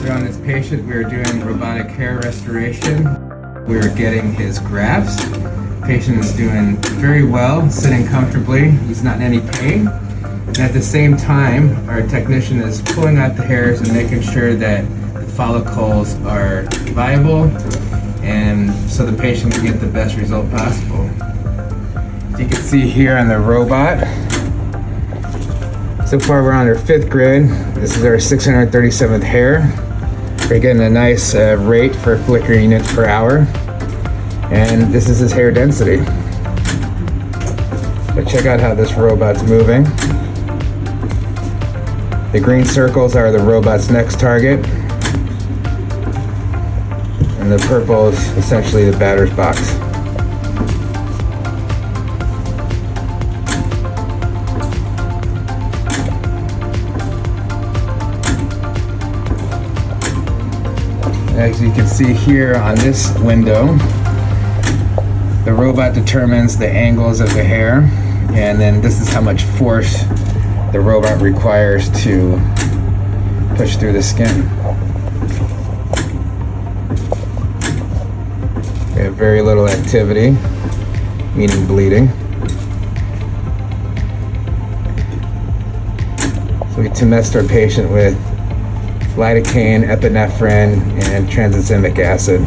So on this patient, we were doing robotic hair restoration. We were getting his grafts. Patient is doing very well, sitting comfortably. He's not in any pain. And at the same time, our technician is pulling out the hairs and making sure that the follicles are viable, and so the patient can get the best result possible. As you can see here on the robot, so far we're on our 5th grid. This is our 637th hair. We're getting a nice rate for flicker units per hour. And this is his hair density. But check out how this robot's moving. The green circles are the robot's next target. And the purple is essentially the batter's box. As you can see here on this window, the robot determines the angles of the hair, and then this is how much force the robot requires to push through the skin. We have very little activity, meaning bleeding. So we tumesced our patient with lidocaine, epinephrine, and tranexamic acid.